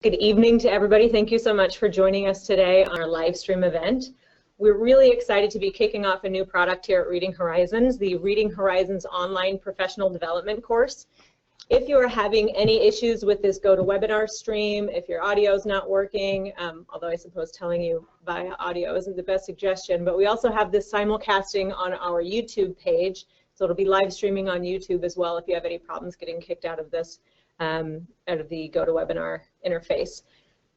Good evening to everybody. Thank you so much for joining us today on our live stream event. We're really excited to be kicking off a new product here at Reading Horizons, the Reading Horizons online professional development course. If you are having any issues with this GoToWebinar stream, if your audio is not working, although I suppose telling you via audio isn't the best suggestion, but we also have this simulcasting on our YouTube page, so it'll be live streaming on YouTube as well if you have any problems getting kicked out of this. Out of the GoToWebinar interface.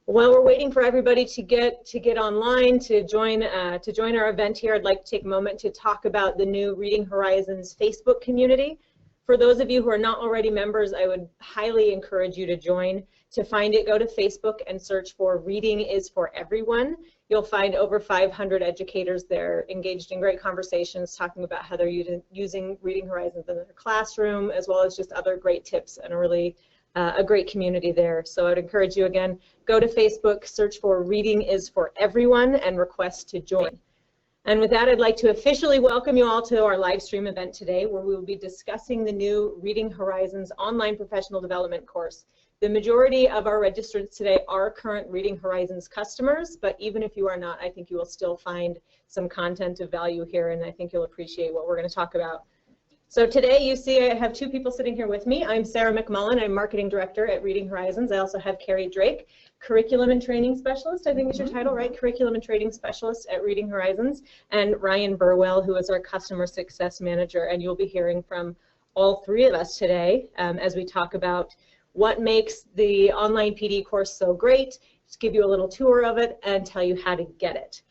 While we're waiting for everybody to get online to join our event here, I'd like to take a moment to talk about the new Reading Horizons Facebook community. For those of you who are not already members, I would highly encourage you to join. To find it, go to Facebook and search for Reading is for Everyone. You'll find over 500 educators there engaged in great conversations talking about how they're using Reading Horizons in their classroom, as well as just other great tips, and a great community there. So I would encourage you again, go to Facebook, search for Reading is for Everyone, and request to join. And with that, I'd like to officially welcome you all to our live stream event today, where we will be discussing the new Reading Horizons online professional development course. The majority of our registrants today are current Reading Horizons customers, but even if you are not, I think you will still find some content of value here, and I think you'll appreciate what we're going to talk about. So today you see I have two people sitting here with me. I'm Sarah McMullen. I'm Marketing Director at Reading Horizons. I also have Carrie Drake, Curriculum and Training Specialist, I think is your title, right? Curriculum and Training Specialist at Reading Horizons, and Ryan Burwell, who is our Customer Success Manager. And you'll be hearing from all three of us today as we talk about what makes the online PD course so great, just give you a little tour of it, and tell you how to get it.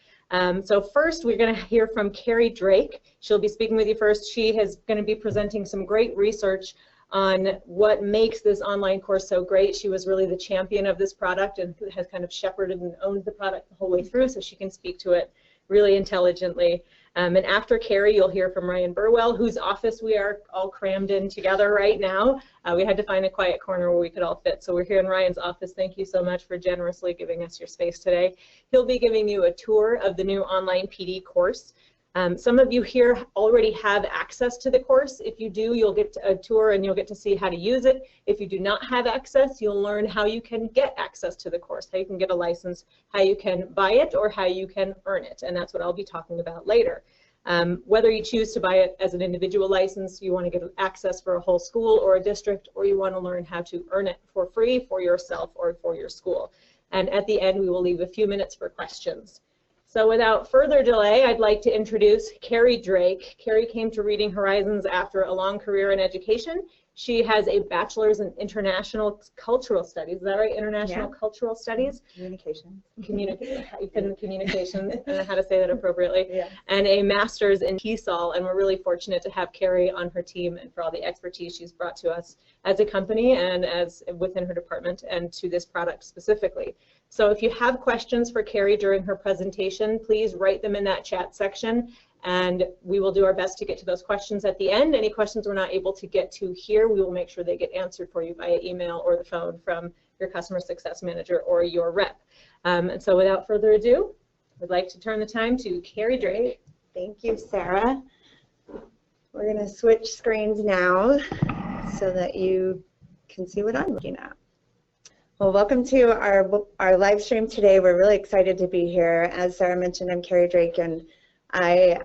So first, we're going to hear from Carrie Drake. She'll be speaking with you first. She is going to be presenting some great research on what makes this online course so great. She was really the champion of this product and has kind of shepherded and owned the product the whole way through, so she can speak to it really intelligently. And after Carrie, you'll hear from Ryan Burwell, whose office we are all crammed in together right now. We had to find a quiet corner where we could all fit, so we're here in Ryan's office. Thank you so much for generously giving us your space today. He'll be giving you a tour of the new online PD course. Some of you here already have access to the course. If you do, you'll get a tour and you'll get to see how to use it. If you do not have access, you'll learn how you can get access to the course, how you can get a license, how you can buy it, or how you can earn it. And that's what I'll be talking about later. Whether you choose to buy it as an individual license, you want to get access for a whole school or a district, or you want to learn how to earn it for free for yourself or for your school. And at the end, we will leave a few minutes for questions. So without further delay, I'd like to introduce Carrie Drake. Carrie came to Reading Horizons after a long career in education. She has a bachelor's in international cultural studies. Is that right? International cultural studies? Communication. Communications. I don't know how to say that appropriately. Yeah. And a master's in TESOL. And we're really fortunate to have Carrie on her team and for all the expertise she's brought to us as a company and as within her department and to this product specifically. So if you have questions for Carrie during her presentation, please write them in that chat section, and we will do our best to get to those questions at the end. Any questions we're not able to get to here, we will make sure they get answered for you via email or the phone from your customer success manager or your rep. And so without further ado, I'd like to turn the time to Carrie Drake. Thank you, Sarah. We're going to switch screens now so that you can see what I'm looking at. Well, welcome to our live stream today. We're really excited to be here. As Sarah mentioned, I'm Carrie Drake, and I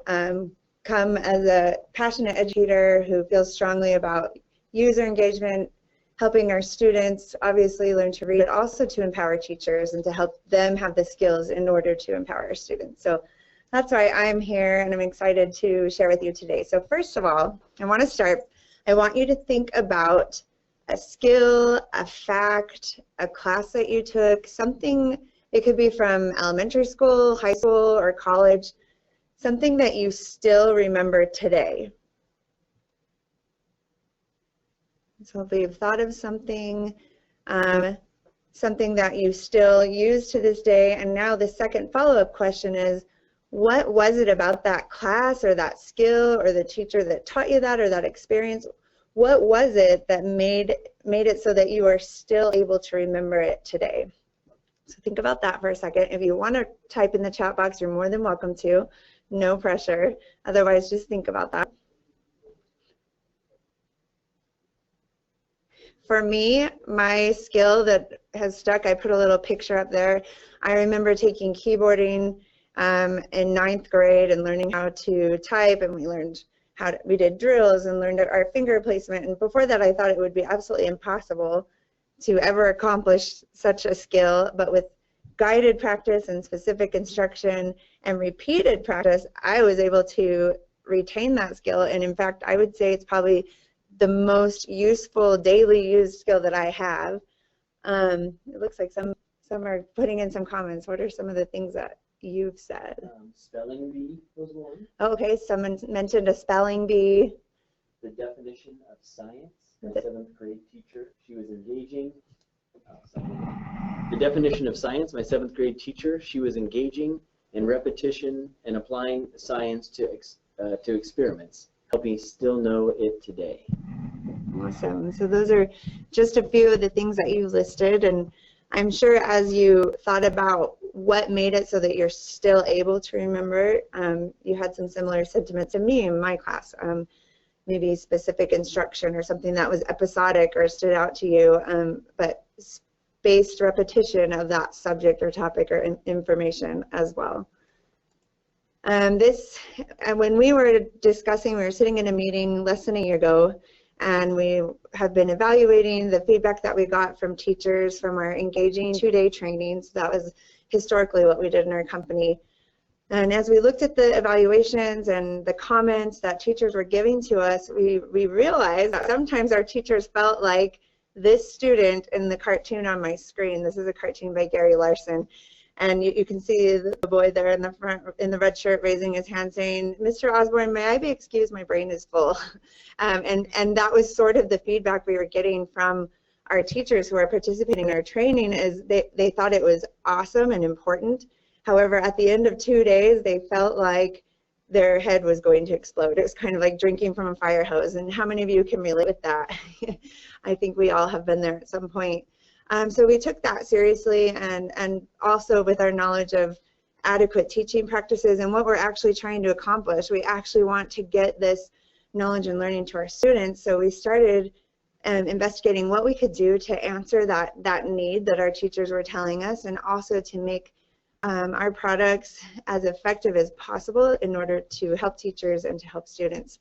come as a passionate educator who feels strongly about user engagement, helping our students obviously learn to read, but also to empower teachers and to help them have the skills in order to empower our students. So that's why I'm here, and I'm excited to share with you today. So first of all, I want you to think about a skill, a fact, a class that you took, something, it could be from elementary school, high school, or college, something that you still remember today. So if you've thought of something, something that you still use to this day, and now the second follow-up question is, what was it about that class or that skill or the teacher that taught you that or that experience? What was it that made it so that you are still able to remember it today? So think about that for a second. If you want to type in the chat box, you're more than welcome to. No pressure. Otherwise, just think about that. For me, my skill that has stuck. I put a little picture up there. I remember taking keyboarding in 9th grade and learning how to type, and we learned we did drills and learned our finger placement. And before that, I thought it would be absolutely impossible to ever accomplish such a skill. But with guided practice and specific instruction and repeated practice, I was able to retain that skill. And in fact, I would say it's probably the most useful daily used skill that I have. It looks like some are putting in some comments. What are some of the things that you've said? Spelling bee was one. Okay, someone mentioned a spelling bee. The definition of science. My 7th grade teacher, she was engaging. The definition of science, my 7th grade teacher, she was engaging in repetition and applying science to experiments, helping still know it today. Awesome. So those are just a few of the things that you listed, and I'm sure as you thought about what made it so that you're still able to remember, you had some similar sentiments to me in my class. Maybe specific instruction or something that was episodic or stood out to you, but spaced repetition of that subject or topic or information as well. When we were discussing, we were sitting in a meeting less than a year ago, and we have been evaluating the feedback that we got from teachers from our engaging 2-day trainings. That was historically what we did in our company. And as we looked at the evaluations and the comments that teachers were giving to us, we realized that sometimes our teachers felt like this student in the cartoon on my screen. This is a cartoon by Gary Larson. And you can see the boy there in the front in the red shirt raising his hand saying, "Mr. Osborne, may I be excused? My brain is full." And that was sort of the feedback we were getting from our teachers who are participating in our training, is they thought it was awesome and important. However, at the end of 2 days, they felt like their head was going to explode. It was kind of like drinking from a fire hose. And how many of you can relate with that? I think we all have been there at some point. So we took that seriously, and also with our knowledge of adequate teaching practices and what we're actually trying to accomplish. We actually want to get this knowledge and learning to our students. So we started investigating what we could do to answer that need that our teachers were telling us, and also to make our products as effective as possible in order to help teachers and to help students.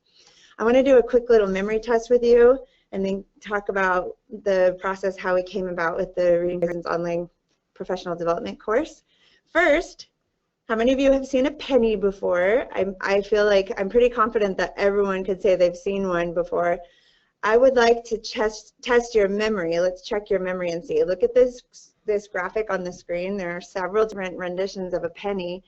I want to do a quick little memory test with you, and then talk about the process, how we came about with the Reading Horizons online professional development course. First, how many of you have seen a penny before? I feel like I'm pretty confident that everyone could say they've seen one before. I would like to test your memory. Let's check your memory and see. Look at this graphic on the screen. There are several different renditions of a penny.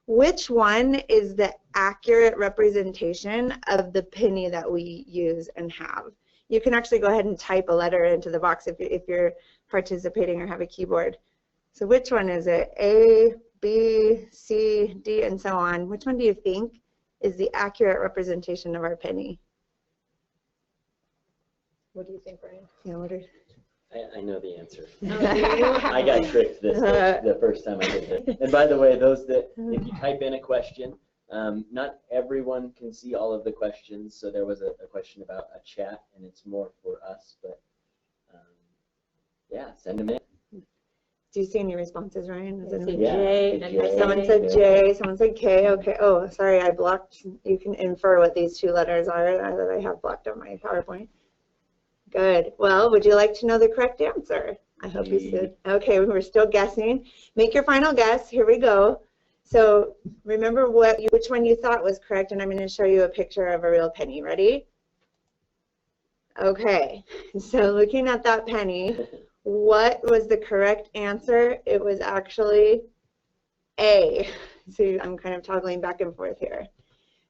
Which one is the accurate representation of the penny that we use and have? You can actually go ahead and type a letter into the box if you're participating or have a keyboard. So which one is it? A, B, C, D, and so on. Which one do you think is the accurate representation of our penny? What do you think, Brian? Yeah, what are... I know the answer. I got tricked the first time I did it. And by the way, if you type in a question, not everyone can see all of the questions, so there was a question about a chat, and it's more for us, but yeah, send them in. Do you see any responses, Ryan? Someone said J, someone said K. Okay. Oh, sorry, I blocked. You can infer what these two letters are that I have blocked on my PowerPoint. Good. Well, would you like to know the correct answer? I hope you did. Okay, we're still guessing. Make your final guess. Here we go. So remember which one you thought was correct, and I'm going to show you a picture of a real penny. Ready? Okay. So looking at that penny, what was the correct answer? It was actually A. So I'm kind of toggling back and forth here.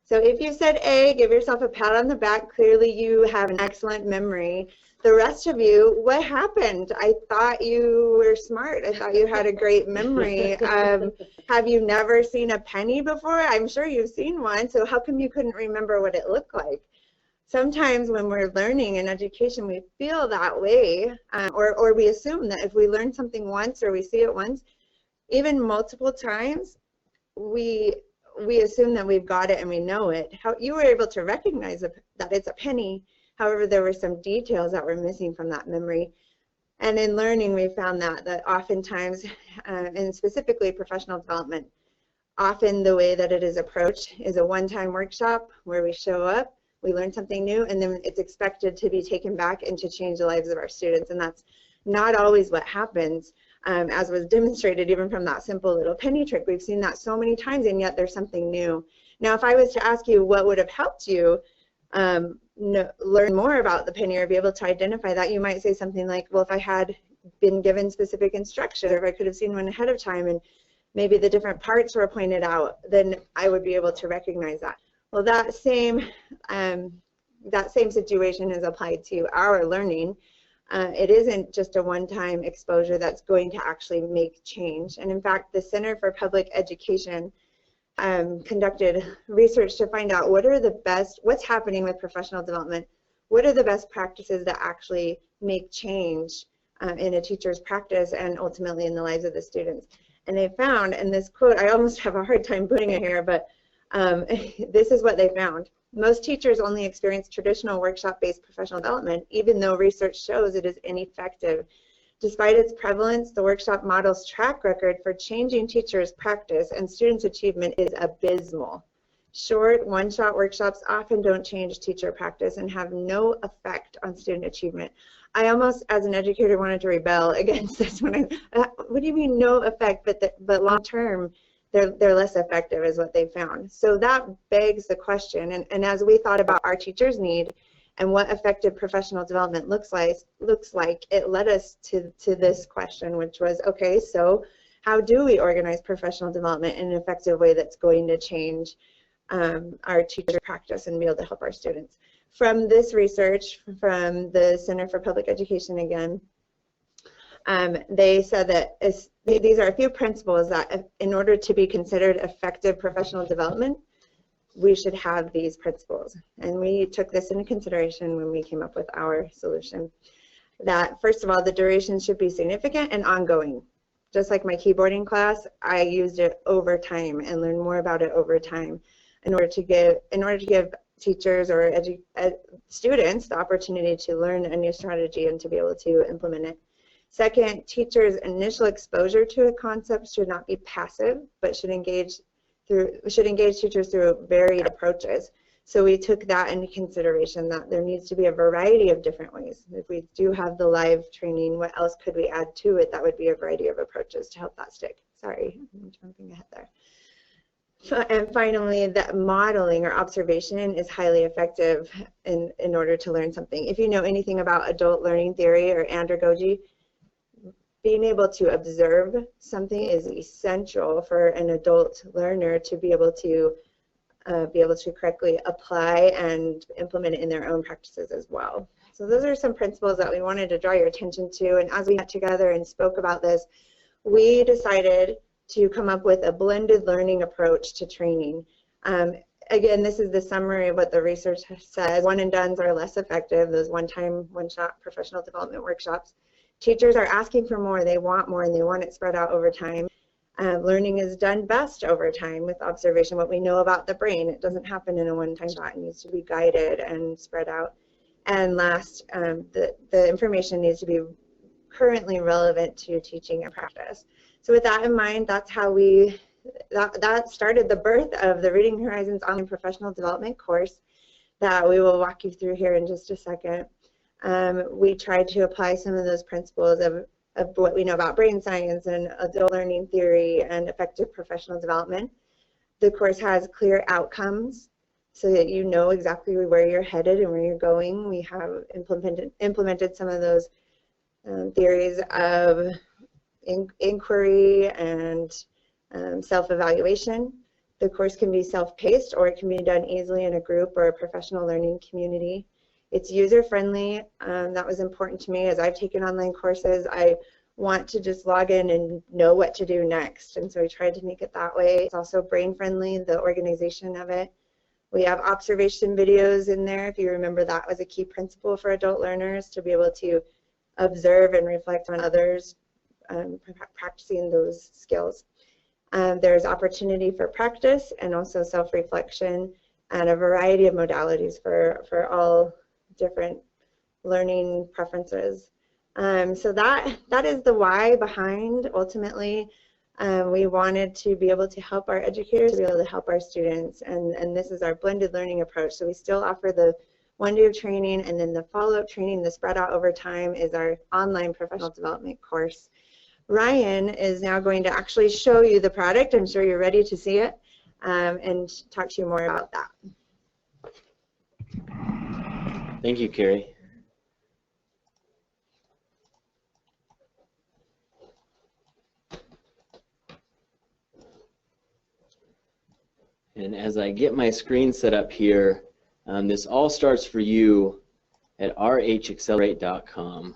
So if you said A, give yourself a pat on the back. Clearly you have an excellent memory. The rest of you, what happened? I thought you were smart. I thought you had a great memory. Have you never seen a penny before? I'm sure you've seen one, so how come you couldn't remember what it looked like? Sometimes when we're learning in education, we feel that way, or we assume that if we learn something once or we see it once, even multiple times, we assume that we've got it and we know it. How you were able to recognize that it's a penny. However, there were some details that were missing from that memory. And in learning, we found that oftentimes, and specifically professional development, often the way that it is approached is a one-time workshop where we show up, we learn something new, and then it's expected to be taken back and to change the lives of our students. And that's not always what happens, as was demonstrated even from that simple little penny trick. We've seen that so many times, and yet there's something new. Now, if I was to ask you what would have helped you learn more about the penny or be able to identify that, you might say something like, well, if I had been given specific instructions, or if I could have seen one ahead of time and maybe the different parts were pointed out, then I would be able to recognize that. Well, that same situation is applied to our learning. It isn't just a one-time exposure that's going to actually make change. And in fact, the Center for Public Education conducted research to find out what's happening with professional development, what are the best practices that actually make change in a teacher's practice and ultimately in the lives of the students. And they found, and this quote, I almost have a hard time putting it here, but this is what they found. Most teachers only experience traditional workshop-based professional development, even though research shows it is ineffective. Despite its prevalence, the workshop model's track record for changing teachers' practice and students' achievement is abysmal. Short, one-shot workshops often don't change teacher practice and have no effect on student achievement. I almost, as an educator, wanted to rebel against this one. What do you mean no effect, but long-term, they're less effective is what they found. So that begs the question, and as we thought about our teachers' need and what effective professional development looks like, it led us to this question, which was, okay, so how do we organize professional development in an effective way that's going to change our teacher practice and be able to help our students? From this research from the Center for Public Education again, they said that these are a few principles that in order to be considered effective professional development, we should have these principles. And we took this into consideration when we came up with our solution. That first of all, the duration should be significant and ongoing. Just like my keyboarding class, I used it over time and learned more about it over time in order to give teachers or students the opportunity to learn a new strategy and to be able to implement it. Second, teachers' initial exposure to a concept should not be passive, but should engage teachers through varied approaches. So we took that into consideration, that there needs to be a variety of different ways. If we do have the live training, what else could we add to it? That would be a variety of approaches to help that stick. Sorry, I'm jumping ahead there. And finally, that modeling or observation is highly effective in order to learn something. If you know anything about adult learning theory or andragogy, being able to observe something is essential for an adult learner to be able to correctly apply and implement it in their own practices as well. So those are some principles that we wanted to draw your attention to. And as we got together and spoke about this, we decided to come up with a blended learning approach to training. Again, this is the summary of what the research says. One and dones are less effective, those one-time, one-shot professional development workshops. Teachers are asking for more, they want more, and they want it spread out over time. Learning is done best over time with observation, what we know about the brain. It doesn't happen in a one-time shot. It needs to be guided and spread out. And last, the information needs to be currently relevant to teaching and practice. So with that in mind, that's how that started the birth of the Reading Horizons Online Professional Development course that we will walk you through here in just a second. We tried to apply some of those principles of what we know about brain science and adult learning theory and effective professional development. The course has clear outcomes so that you know exactly where you're headed and where you're going. We have implemented some of those theories of inquiry and self-evaluation. The course can be self-paced, or it can be done easily in a group or a professional learning community. It's user-friendly. That was important to me. As I've taken online courses, I want to just log in and know what to do next, and so I tried to make it that way. It's also brain-friendly, the organization of it. We have observation videos in there. If you remember, that was a key principle for adult learners, to be able to observe and reflect on others, practicing those skills. There's opportunity for practice and also self-reflection, and a variety of modalities for all different learning preferences. So that is the why behind. Ultimately, we wanted to be able to help our educators, to be able to help our students, and this is our blended learning approach. So we still offer the 1 day of training, and then the follow-up training, the spread out over time, is our online professional development course. Ryan is now going to actually show you the product. I'm sure you're ready to see it, and talk to you more about that. Thank you, Carrie. And as I get my screen set up here, this all starts for you at rhaccelerate.com.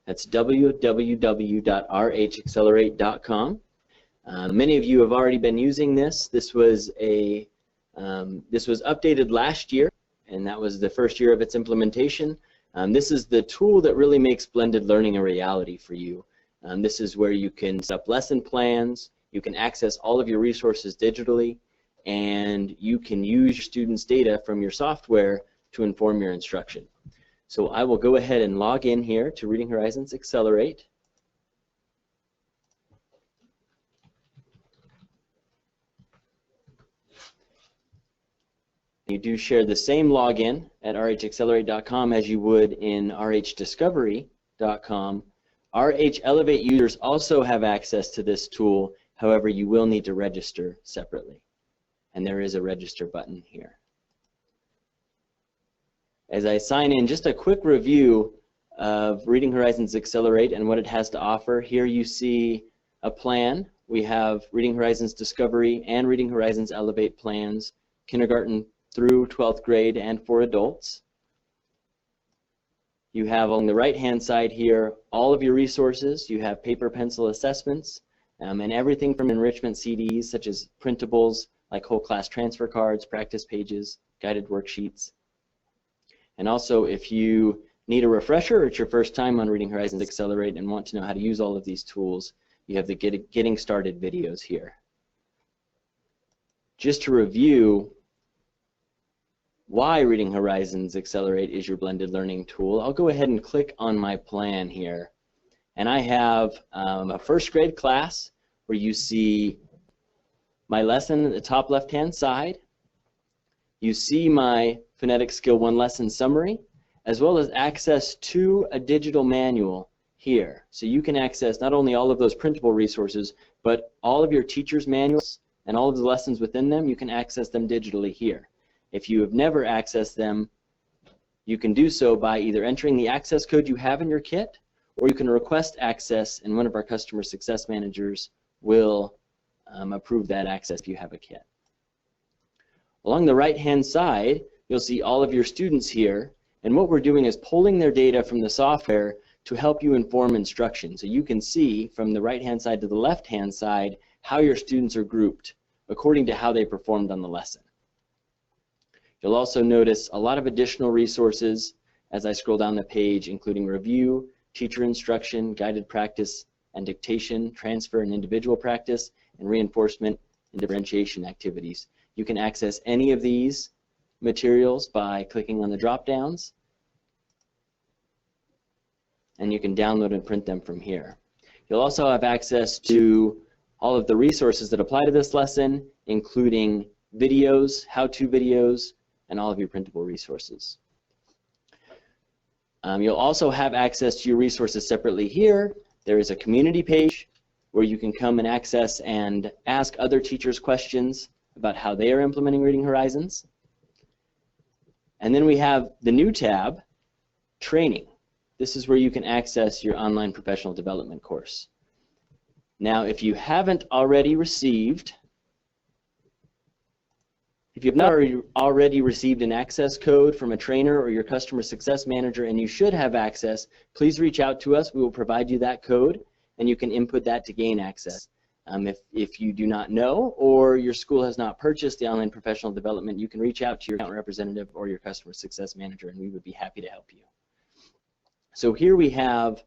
That's www.rhaccelerate.com. Many of you have already been using this. This was updated last year, and that was the first year of its implementation. This is the tool that really makes blended learning a reality for you. This is where you can set up lesson plans, you can access all of your resources digitally, and you can use your students' data from your software to inform your instruction. So I will go ahead and log in here to Reading Horizons Accelerate. You do share the same login at rhaccelerate.com as you would in rhdiscovery.com. RH Elevate users also have access to this tool. However, you will need to register separately. And there is a register button here. As I sign in, just a quick review of Reading Horizons Accelerate and what it has to offer. Here you see a plan. We have Reading Horizons Discovery and Reading Horizons Elevate plans, kindergarten through 12th grade and for adults. You have on the right-hand side here all of your resources. You have paper pencil assessments and everything from enrichment CDs such as printables, like whole class transfer cards, practice pages, guided worksheets. And also, if you need a refresher or it's your first time on Reading Horizons Accelerate and want to know how to use all of these tools, you have the Getting Started videos here. Just to review why Reading Horizons Accelerate is your blended learning tool, I'll go ahead and click on my plan here. And I have a first grade class where you see my lesson at the top left-hand side. You see my Phonetic Skill 1 lesson summary, as well as access to a digital manual here. So you can access not only all of those printable resources, but all of your teacher's manuals and all of the lessons within them, you can access them digitally here. If you have never accessed them, you can do so by either entering the access code you have in your kit, or you can request access, and one of our customer success managers will approve that access if you have a kit. Along the right-hand side, you'll see all of your students here, and what we're doing is pulling their data from the software to help you inform instruction. So you can see from the right-hand side to the left-hand side how your students are grouped according to how they performed on the lesson. You'll also notice a lot of additional resources as I scroll down the page, including review, teacher instruction, guided practice and dictation, transfer and individual practice, and reinforcement and differentiation activities. You can access any of these materials by clicking on the drop-downs, and you can download and print them from here. You'll also have access to all of the resources that apply to this lesson, including videos, how-to videos, and all of your printable resources. You'll also have access to your resources separately here. There is a community page where you can come and access and ask other teachers questions about how they are implementing Reading Horizons. And then we have the new tab, Training. This is where you can access your online professional development course. Now, if you haven't already received, if you've not already received an access code from a trainer or your customer success manager, and you should have access, please reach out to us. We will provide you that code, and you can input that to gain access. If you do not know or your school has not purchased the online professional development, you can reach out to your account representative or your customer success manager, and we would be happy to help you. So here we have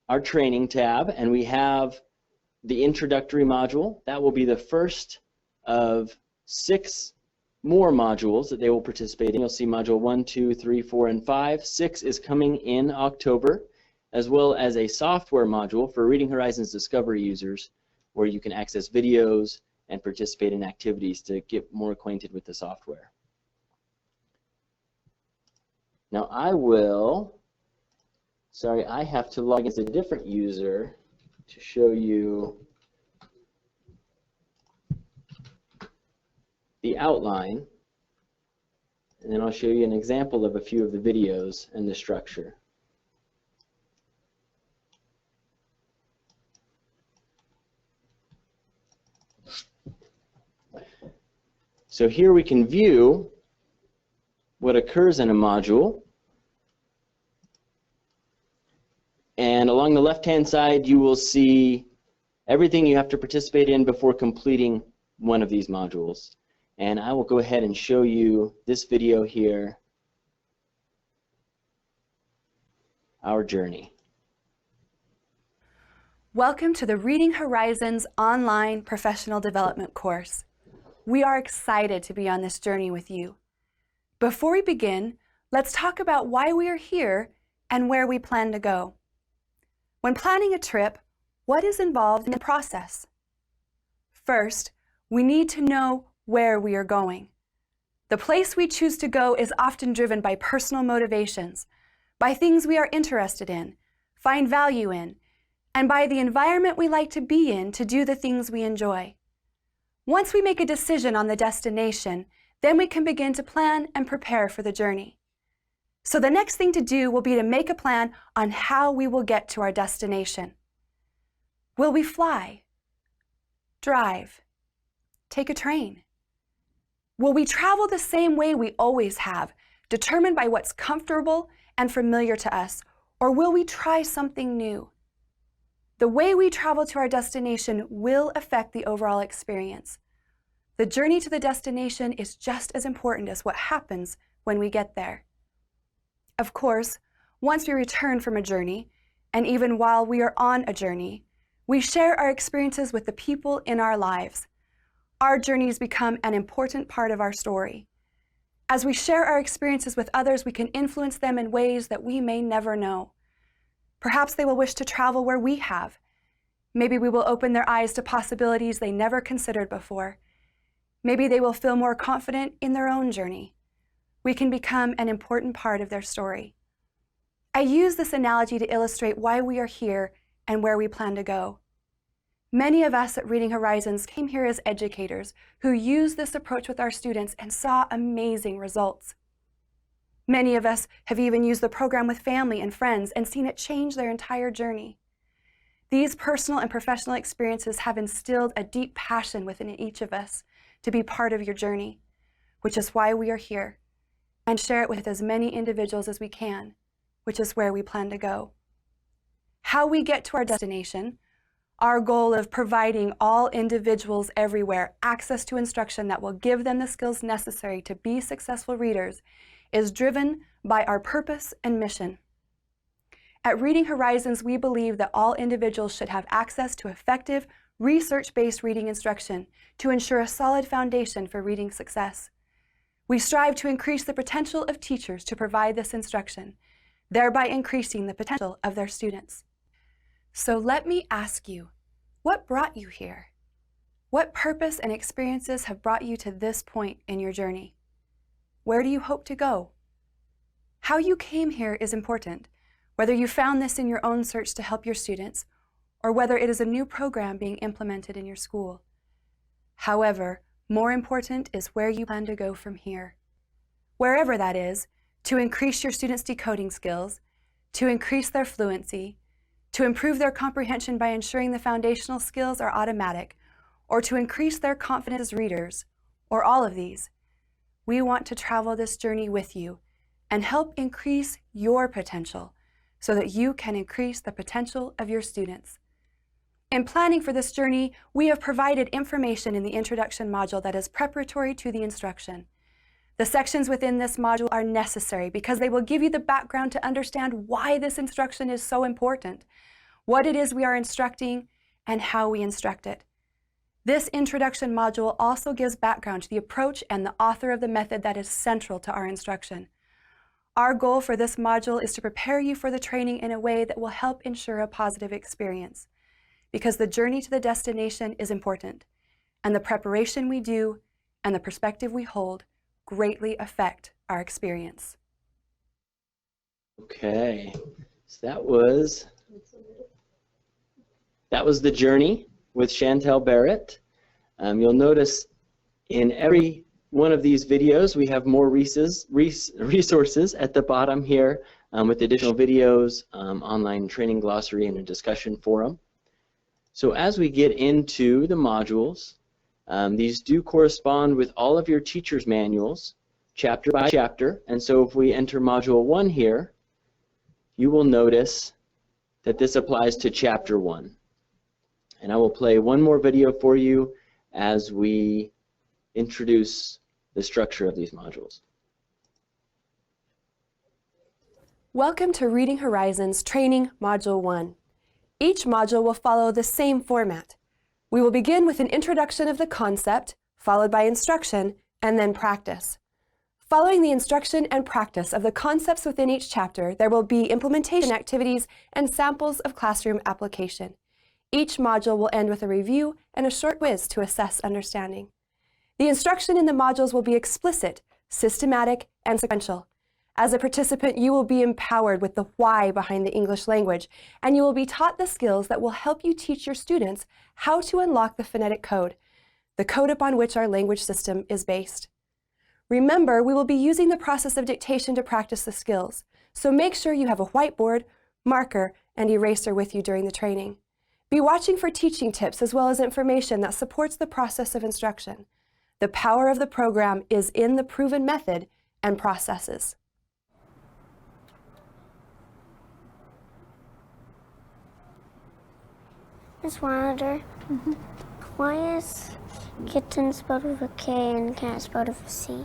our training tab, and we have the introductory module. That will be the first of 6 more modules that they will participate in. You'll see module 1, 2, 3, 4, and 5. 6 is coming in October, as well as a software module for Reading Horizons Discovery users, where you can access videos and participate in activities to get more acquainted with the software. Now I have to log in as a different user to show you the outline, and then I'll show you an example of a few of the videos and the structure. So here we can view what occurs in a module, and along the left-hand side you will see everything you have to participate in before completing one of these modules. And I will go ahead and show you this video here, our journey. Welcome to the Reading Horizons online professional development course. We are excited to be on this journey with you. Before we begin, let's talk about why we are here and where we plan to go. When planning a trip, what is involved in the process? First, we need to know where we are going. The place we choose to go is often driven by personal motivations, by things we are interested in, find value in, and by the environment we like to be in to do the things we enjoy. Once we make a decision on the destination, then we can begin to plan and prepare for the journey. So the next thing to do will be to make a plan on how we will get to our destination. Will we fly? Drive? Take a train? Will we travel the same way we always have, determined by what's comfortable and familiar to us, or will we try something new? The way we travel to our destination will affect the overall experience. The journey to the destination is just as important as what happens when we get there. Of course, once we return from a journey, and even while we are on a journey, we share our experiences with the people in our lives. Our journeys become an important part of our story. As we share our experiences with others, we can influence them in ways that we may never know. Perhaps they will wish to travel where we have. Maybe we will open their eyes to possibilities they never considered before. Maybe they will feel more confident in their own journey. We can become an important part of their story. I use this analogy to illustrate why we are here and where we plan to go. Many of us at Reading Horizons came here as educators who used this approach with our students and saw amazing results. Many of us have even used the program with family and friends and seen it change their entire journey. These personal and professional experiences have instilled a deep passion within each of us to be part of your journey, which is why we are here, and share it with as many individuals as we can, which is where we plan to go. How we get to our destination, our goal of providing all individuals everywhere access to instruction that will give them the skills necessary to be successful readers, is driven by our purpose and mission. At Reading Horizons, we believe that all individuals should have access to effective, research-based reading instruction to ensure a solid foundation for reading success. We strive to increase the potential of teachers to provide this instruction, thereby increasing the potential of their students. So let me ask you, what brought you here? What purpose and experiences have brought you to this point in your journey? Where do you hope to go? How you came here is important, whether you found this in your own search to help your students, or whether it is a new program being implemented in your school. However, more important is where you plan to go from here. Wherever that is, to increase your students' decoding skills, to increase their fluency, to improve their comprehension by ensuring the foundational skills are automatic, or to increase their confidence as readers, or all of these. We want to travel this journey with you and help increase your potential so that you can increase the potential of your students. In planning for this journey, we have provided information in the introduction module that is preparatory to the instruction. The sections within this module are necessary because they will give you the background to understand why this instruction is so important, what it is we are instructing, and how we instruct it. This introduction module also gives background to the approach and the author of the method that is central to our instruction. Our goal for this module is to prepare you for the training in a way that will help ensure a positive experience, because the journey to the destination is important, and the preparation we do and the perspective we hold greatly affect our experience. Okay, so that was the journey with Chantel Barrett. You'll notice in every one of these videos we have more resources at the bottom here with additional videos, online training glossary, and a discussion forum. So as we get into the modules, these do correspond with all of your teacher's manuals, chapter by chapter, and so if we enter Module 1 here, you will notice that this applies to Chapter 1. And I will play one more video for you as we introduce the structure of these modules. Welcome to Reading Horizons Training Module 1. Each module will follow the same format. We will begin with an introduction of the concept, followed by instruction, and then practice. Following the instruction and practice of the concepts within each chapter, there will be implementation activities and samples of classroom application. Each module will end with a review and a short quiz to assess understanding. The instruction in the modules will be explicit, systematic, and sequential. As a participant, you will be empowered with the why behind the English language, and you will be taught the skills that will help you teach your students how to unlock the phonetic code, the code upon which our language system is based. Remember, we will be using the process of dictation to practice the skills, so make sure you have a whiteboard, marker, and eraser with you during the training. Be watching for teaching tips as well as information that supports the process of instruction. The power of the program is in the proven method and processes. Miss Wilder, why is kitten spelled with a K and cat spelled with a C?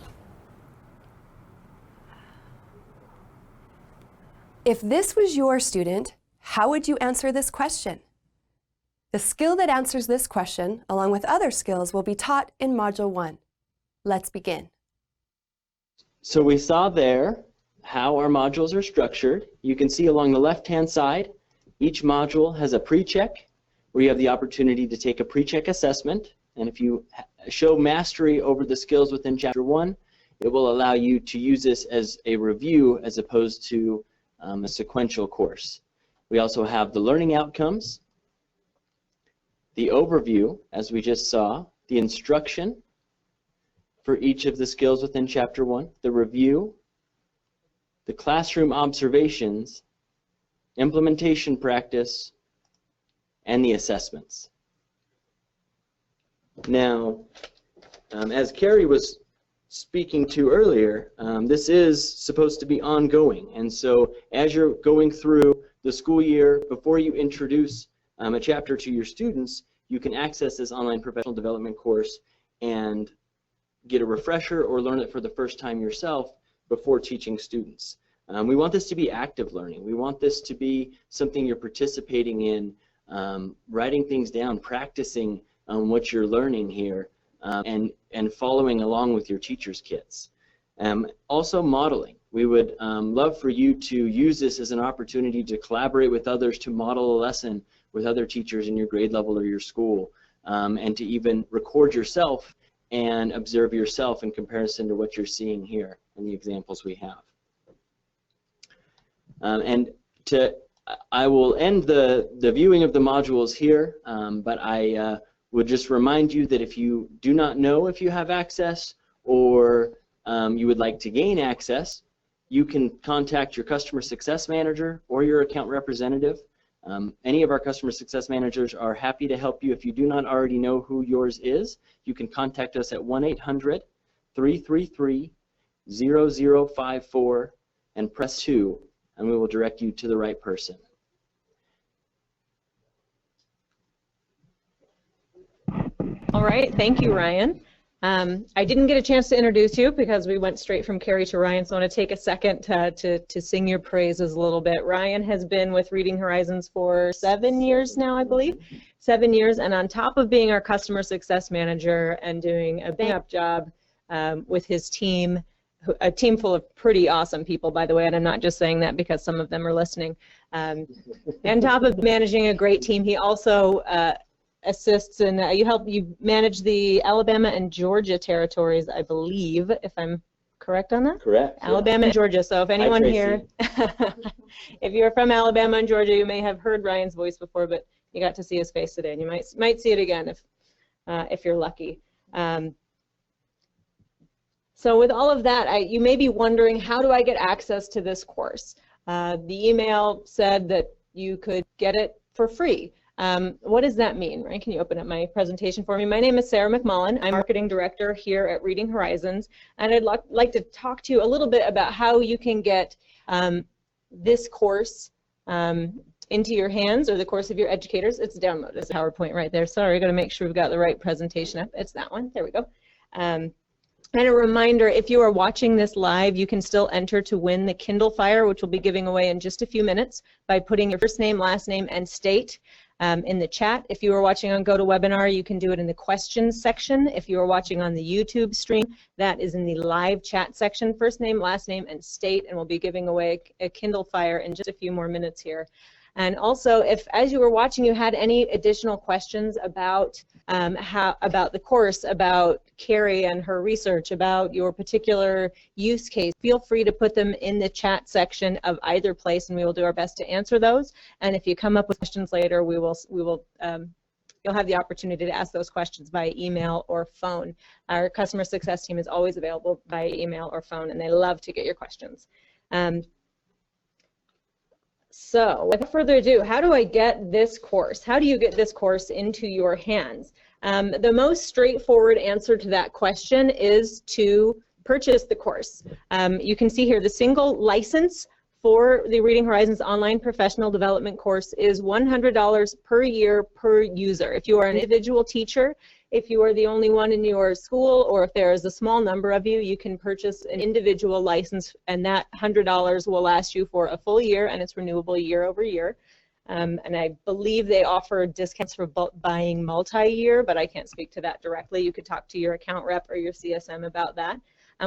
If this was your student, how would you answer this question? The skill that answers this question, along with other skills, will be taught in Module 1. Let's begin. So we saw there how our modules are structured. You can see along the left-hand side, each module has a pre-check, where you have the opportunity to take a pre-check assessment, and if you show mastery over the skills within Chapter 1, it will allow you to use this as a review as opposed to a sequential course. We also have the learning outcomes, the overview, as we just saw, the instruction for each of the skills within Chapter 1, the review, the classroom observations, implementation practice, and the assessments. Now, as Carrie was speaking to earlier, this is supposed to be ongoing, and so as you're going through the school year, before you introduce a chapter to your students, you can access this online professional development course and get a refresher or learn it for the first time yourself before teaching students. We want this to be active learning. We want this to be something you're participating in, writing things down, practicing what you're learning here, and following along with your teacher's kits. Also modeling. We would love for you to use this as an opportunity to collaborate with others, to model a lesson with other teachers in your grade level or your school, and to even record yourself and observe yourself in comparison to what you're seeing here in the examples we have. I will end the viewing of the modules here, but I would just remind you that if you do not know if you have access or you would like to gain access, you can contact your customer success manager or your account representative. Any of our customer success managers are happy to help you. If you do not already know who yours is, you can contact us at 1-800-333-0054 and press 2, and we will direct you to the right person. All right, thank you, Ryan. I didn't get a chance to introduce you because we went straight from Carrie to Ryan, so I want to take a second to sing your praises a little bit. Ryan has been with Reading Horizons for 7 years now, I believe. 7 years, and on top of being our customer success manager and doing a bang-up job with his team, a team full of pretty awesome people, by the way, and I'm not just saying that because some of them are listening. On top of managing a great team, he also assists and you manage the Alabama and Georgia territories, I believe, if I'm correct on that? Correct. Alabama and Georgia. So if anyone Hi, here, if you're from Alabama and Georgia, you may have heard Ryan's voice before, but you got to see his face today, and you might see it again if you're lucky. So with all of that, you may be wondering, how do I get access to this course? The email said that you could get it for free. What does that mean, right? Can you open up my presentation for me? My name is Sarah McMullen. I'm Marketing Director here at Reading Horizons, and I'd like to talk to you a little bit about how you can get this course into your hands, or the course of your educators. It's downloaded. It's a PowerPoint right there. Sorry, got to make sure we've got the right presentation up. It's that one. There we go. And a reminder, if you are watching this live, you can still enter to win the Kindle Fire, which we'll be giving away in just a few minutes, by putting your first name, last name, and state in the chat. If you are watching on GoToWebinar, you can do it in the questions section. If you are watching on the YouTube stream, that is in the live chat section, first name, last name, and state, and we'll be giving away a Kindle Fire in just a few more minutes here. And also, if as you were watching you had any additional questions about about the course, about Carrie and her research, about your particular use case, feel free to put them in the chat section of either place, and we will do our best to answer those. And if you come up with questions later, you'll have the opportunity to ask those questions by email or phone. Our customer success team is always available by email or phone, and they love to get your questions. So without further ado, how do I get this course? How do you get this course into your hands? The most straightforward answer to that question is to purchase the course. You can see here the single license for the Reading Horizons online professional development course is $100 per year per user. If you are an individual teacher, if you are the only one in your school, or if there is a small number of you, you can purchase an individual license, and that $100 will last you for a full year, and it's renewable year over year. And I believe they offer discounts for buying multi-year, but I can't speak to that directly. You could talk to your account rep or your CSM about that.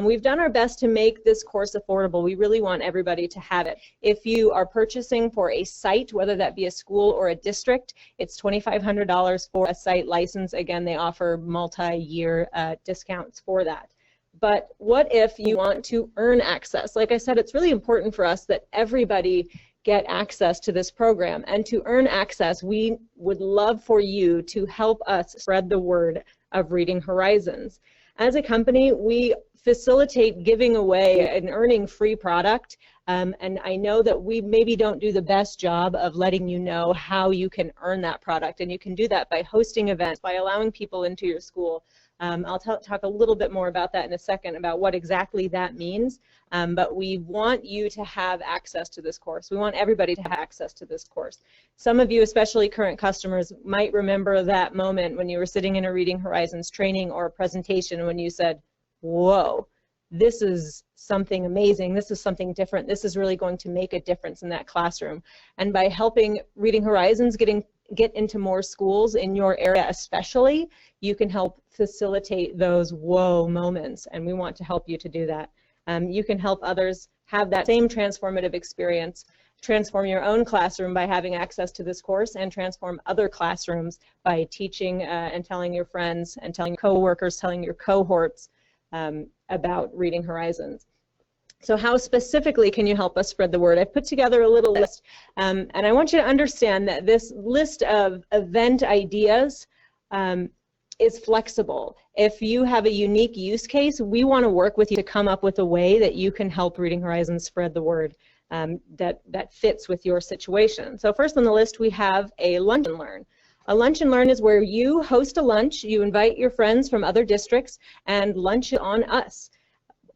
We've done our best to make this course affordable. We really want everybody to have it. If you are purchasing for a site, whether that be a school or a district, it's $2,500 for a site license. Again, they offer multi-year discounts for that. But what if you want to earn access? Like I said, it's really important for us that everybody get access to this program. And to earn access, we would love for you to help us spread the word of Reading Horizons. As a company, we facilitate giving away and earning free product, and I know that we maybe don't do the best job of letting you know how you can earn that product, and you can do that by hosting events, by allowing people into your school. I'll talk a little bit more about that in a second, about what exactly that means, but we want you to have access to this course. We want everybody to have access to this course. Some of you, especially current customers, might remember that moment when you were sitting in a Reading Horizons training or a presentation when you said, whoa, this is something amazing, this is something different, this is really going to make a difference in that classroom. And by helping Reading Horizons get into more schools in your area especially, you can help facilitate those whoa moments, and we want to help you to do that. You can help others have that same transformative experience, transform your own classroom by having access to this course, and transform other classrooms by teaching and telling your friends and telling coworkers, telling your cohorts about Reading Horizons. So how specifically can you help us spread the word? I've put together a little list, and I want you to understand that this list of event ideas is flexible. If you have a unique use case, we want to work with you to come up with a way that you can help Reading Horizons spread the word that fits with your situation. So first on the list we have a lunch and learn. A lunch and learn is where you host a lunch, you invite your friends from other districts, and lunch on us.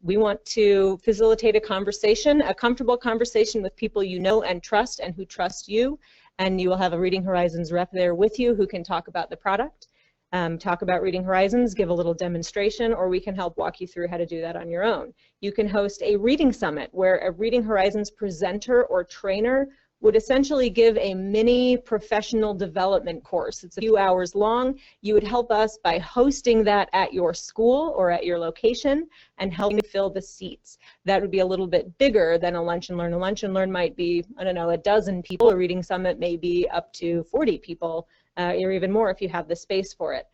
We want to facilitate a conversation, a comfortable conversation with people you know and who trust you, and you will have a Reading Horizons rep there with you who can talk about the product, talk about Reading Horizons, give a little demonstration, or we can help walk you through how to do that on your own. You can host a reading summit where a Reading Horizons presenter or trainer would essentially give a mini professional development course. It's a few hours long. You would help us by hosting that at your school or at your location and helping fill the seats. That would be a little bit bigger than a lunch and learn. A lunch and learn might be, I don't know, a dozen people. A reading summit may be up to 40 people, or even more if you have the space for it.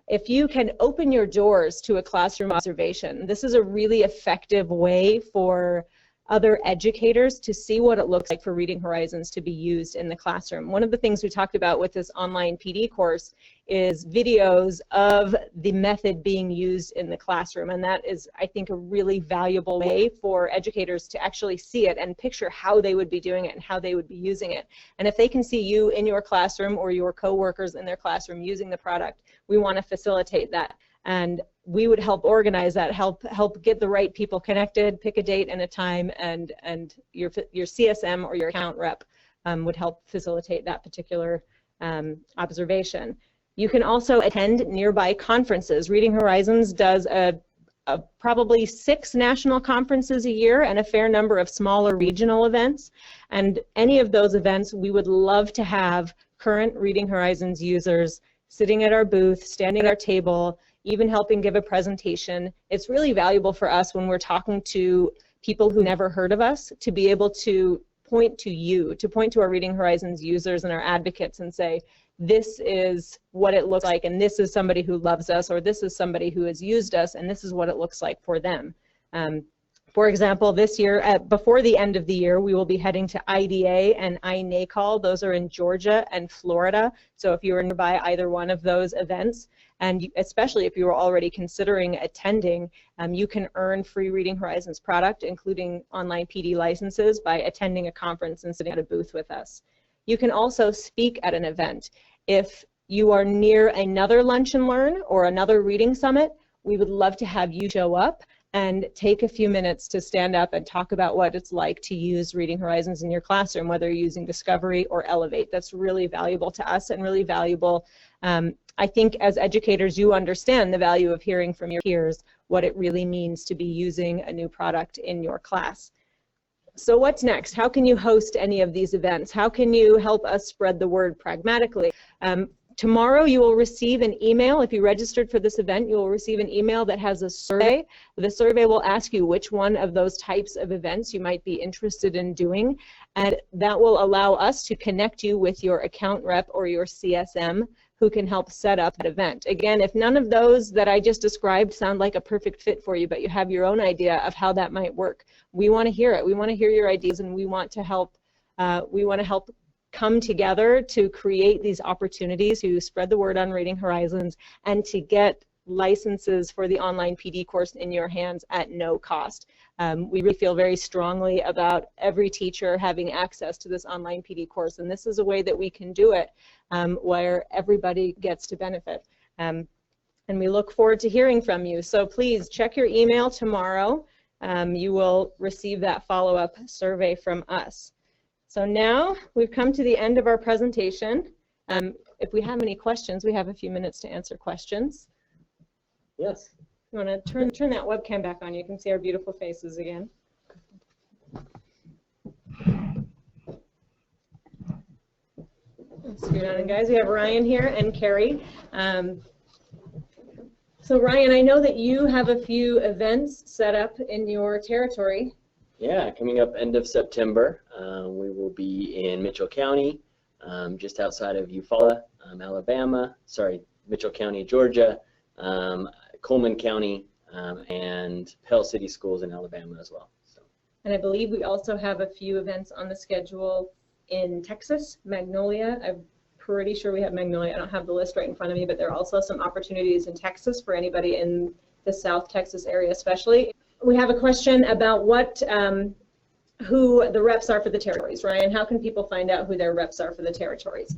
If you can open your doors to a classroom observation, this is a really effective way for other educators to see what it looks like for Reading Horizons to be used in the classroom. One of the things we talked about with this online PD course is videos of the method being used in the classroom, and that is, I think, a really valuable way for educators to actually see it and picture how they would be doing it and how they would be using it. And if they can see you in your classroom or your co-workers in their classroom using the product, we want to facilitate that. And we would help organize that, help get the right people connected, pick a date and a time, and your CSM or your account rep would help facilitate that particular observation. You can also attend nearby conferences. Reading Horizons does probably 6 national conferences a year and a fair number of smaller regional events. And any of those events, we would love to have current Reading Horizons users sitting at our booth, standing at our table, even helping give a presentation. It's really valuable for us when we're talking to people who never heard of us to be able to point to you, to point to our Reading Horizons users and our advocates and say, this is what it looks like, and this is somebody who loves us, or this is somebody who has used us, and this is what it looks like for them. For example, this year, before the end of the year, we will be heading to IDA and iNACOL. Those are in Georgia and Florida. So if you are nearby either one of those events, and especially if you were already considering attending, you can earn free Reading Horizons product, including online PD licenses, by attending a conference and sitting at a booth with us. You can also speak at an event. If you are near another Lunch and Learn or another Reading Summit, we would love to have you show up and take a few minutes to stand up and talk about what it's like to use Reading Horizons in your classroom, whether you're using Discovery or Elevate. That's really valuable to us and really valuable. I think as educators, you understand the value of hearing from your peers what it really means to be using a new product in your class. So what's next? How can you host any of these events? How can you help us spread the word pragmatically? Tomorrow you will receive an email. If you registered for this event, you will receive an email that has a survey. The survey will ask you which one of those types of events you might be interested in doing, and that will allow us to connect you with your account rep or your CSM who can help set up that event. Again, if none of those that I just described sound like a perfect fit for you, but you have your own idea of how that might work, we want to hear it. We want to hear your ideas, and we want to help come together to create these opportunities to spread the word on Reading Horizons and to get licenses for the online PD course in your hands at no cost. We really feel very strongly about every teacher having access to this online PD course, and this is a way that we can do it where everybody gets to benefit. And we look forward to hearing from you. So please check your email tomorrow. You will receive that follow-up survey from us. So now we've come to the end of our presentation. If we have any questions, we have a few minutes to answer questions. Yes. You want to turn that webcam back on? You can see our beautiful faces again. Let's go down, and guys, we have Ryan here and Carrie. So Ryan, I know that you have a few events set up in your territory. Yeah, coming up end of September, we will be in Mitchell County, just outside of Eufaula, Mitchell County, Georgia, Coleman County, and Pell City Schools in Alabama as well. So. And I believe we also have a few events on the schedule in Texas, Magnolia. I'm pretty sure we have Magnolia. I don't have the list right in front of me, but there are also some opportunities in Texas for anybody in the South Texas area especially. We have a question about who the reps are for the territories. Ryan, how can people find out who their reps are for the territories?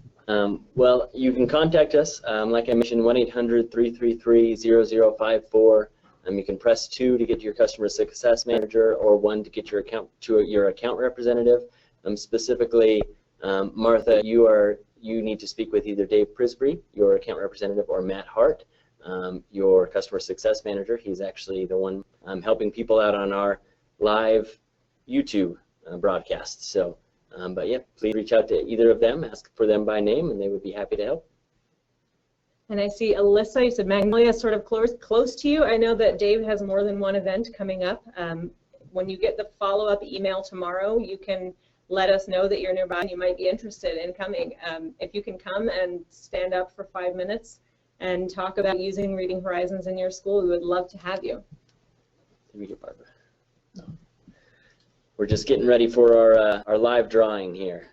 Well, you can contact us, like I mentioned, 1-800-333-0054. You can press 2 to get to your customer success manager, or 1 to get your account representative. Specifically, Martha, you need to speak with either Dave Prisbury, your account representative, or Matt Hart, your customer success manager. He's actually the one helping people out on our live YouTube broadcast. So But yeah, please reach out to either of them, ask for them by name, and they would be happy to help. And I see Alyssa, you said Magnolia is sort of close to you. I know that Dave has more than one event coming up. When you get the follow-up email tomorrow, you can let us know that you're nearby and you might be interested in coming. If you can come and stand up for 5 minutes and talk about using Reading Horizons in your school, we would love to have you. Read it, Barbara. We're just getting ready for our live drawing here.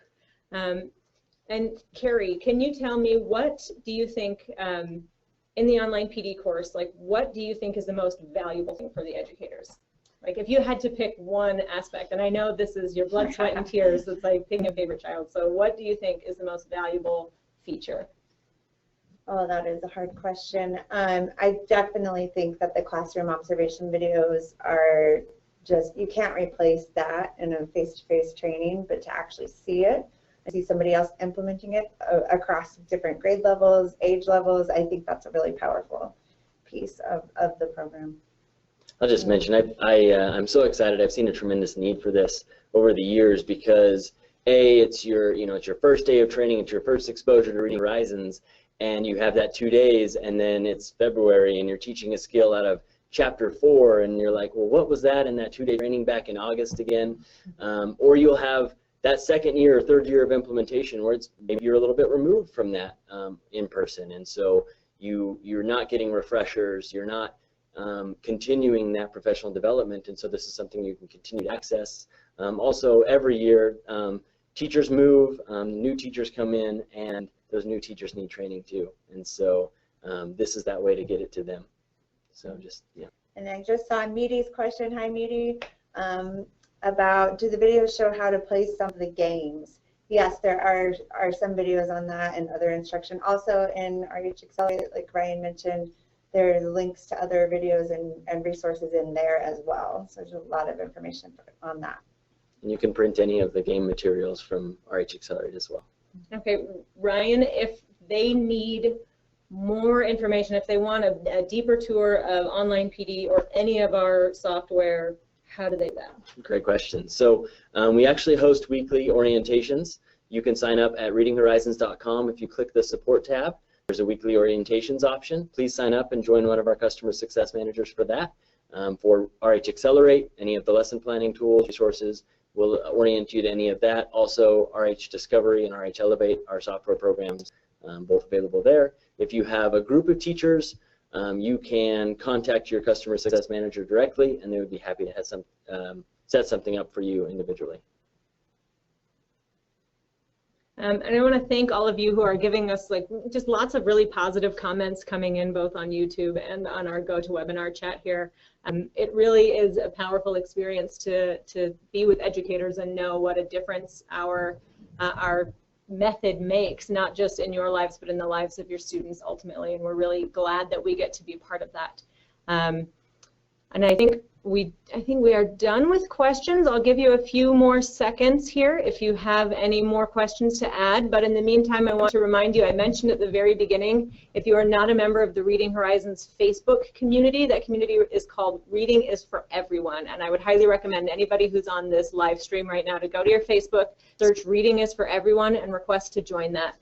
And Carrie, can you tell me, what do you think in the online PD course, like what do you think is the most valuable thing for the educators? Like if you had to pick one aspect, and I know this is your blood, sweat, and tears, it's like picking a favorite child. So what do you think is the most valuable feature? Oh, that is a hard question. I definitely think that the classroom observation videos are just, you can't replace that in a face-to-face training, but to actually see it, I see somebody else implementing it across different grade levels, age levels, I think that's a really powerful piece of the program. I'll just mention, I'm so excited. I've seen a tremendous need for this over the years because it's your, it's your first day of training, it's your first exposure to Reading Horizons, and you have that 2 days, and then it's February, and you're teaching a skill out of chapter 4, and you're like, well, what was that in that 2-day training back in August again? Or you'll have that second year or third year of implementation where it's maybe you're a little bit removed from that in person, and so you're not getting refreshers, you're not continuing that professional development, and so this is something you can continue to access. Also, every year, teachers move, new teachers come in, and those new teachers need training too, and so this is that way to get it to them. So just, yeah. And I just saw Meaty's question, hi Meaty, about do the videos show how to play some of the games? Yes, there are some videos on that and other instruction. Also in RH Accelerate, like Ryan mentioned, there are links to other videos and resources in there as well. So there's a lot of information on that. And you can print any of the game materials from RH Accelerate as well. Okay, Ryan, if they need more information, if they want a deeper tour of online PD or any of our software, how do they do that? Great question. So we actually host weekly orientations. You can sign up at readinghorizons.com. If you click the support tab, there's a weekly orientations option. Please sign up and join one of our customer success managers for that. For RH Accelerate, any of the lesson planning tools, resources, will orient you to any of that. Also, RH Discovery and RH Elevate, our software programs, both available there. If you have a group of teachers, you can contact your customer success manager directly, and they would be happy to have set something up for you individually. And I want to thank all of you who are giving us just lots of really positive comments coming in both on YouTube and on our GoToWebinar chat here. It really is a powerful experience to be with educators and know what a difference our method makes, not just in your lives, but in the lives of your students ultimately. And we're really glad that we get to be part of that. And I think we are done with questions. I'll give you a few more seconds here if you have any more questions to add. But in the meantime, I want to remind you, I mentioned at the very beginning, if you are not a member of the Reading Horizons Facebook community, that community is called Reading is for Everyone. And I would highly recommend anybody who's on this live stream right now to go to your Facebook, search Reading is for Everyone, and request to join that.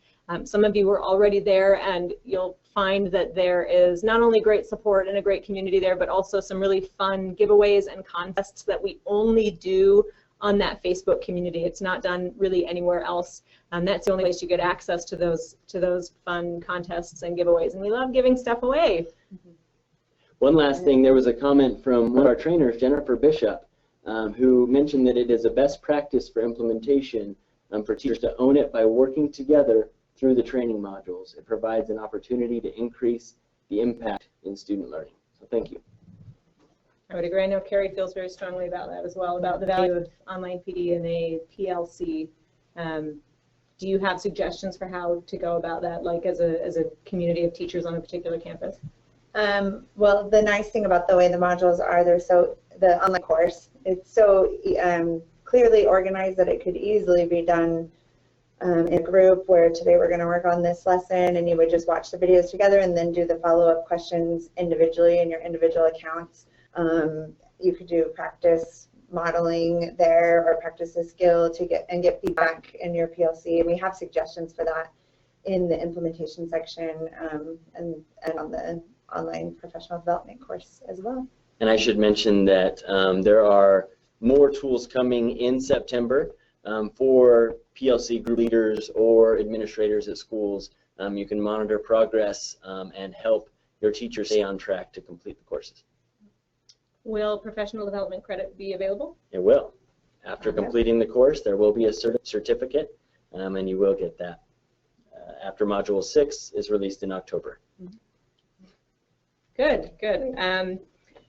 Some of you are already there, and you'll find that there is not only great support and a great community there, but also some really fun giveaways and contests that we only do on that Facebook community. It's not done really anywhere else. That's the only place you get access to those fun contests and giveaways, and we love giving stuff away. One last thing, there was a comment from one of our trainers, Jennifer Bishop, who mentioned that it is a best practice for implementation for teachers to own it by working together through the training modules. It provides an opportunity to increase the impact in student learning. So thank you. I would agree. I know Carrie feels very strongly about that as well, about the value of online PD in a PLC. Do you have suggestions for how to go about that, like as a community of teachers on a particular campus? Well, the nice thing about the way the modules are, the online course, it's so clearly organized that it could easily be done in a group where today we're going to work on this lesson, and you would just watch the videos together and then do the follow-up questions individually in your individual accounts. You could do practice modeling there or practice a skill to get feedback in your PLC. And we have suggestions for that in the implementation section and on the online professional development course as well. And I should mention that there are more tools coming in September for PLC group leaders or administrators at schools. You can monitor progress and help your teachers stay on track to complete the courses. Will professional development credit be available? It will. After completing the course, there will be a certificate, and you will get that after Module 6 is released in October. Good, good.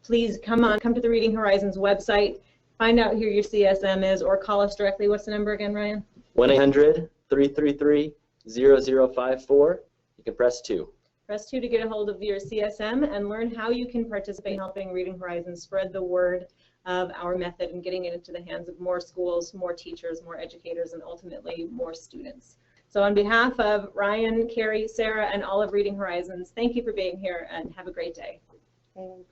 Please come to the Reading Horizons website, find out who your CSM is, or call us directly. What's the number again, Ryan? 1-800-333-0054. You can press 2. Press 2 to get a hold of your CSM and learn how you can participate in helping Reading Horizons spread the word of our method and getting it into the hands of more schools, more teachers, more educators, and ultimately more students. So on behalf of Ryan, Carrie, Sarah, and all of Reading Horizons, thank you for being here and have a great day. Thanks.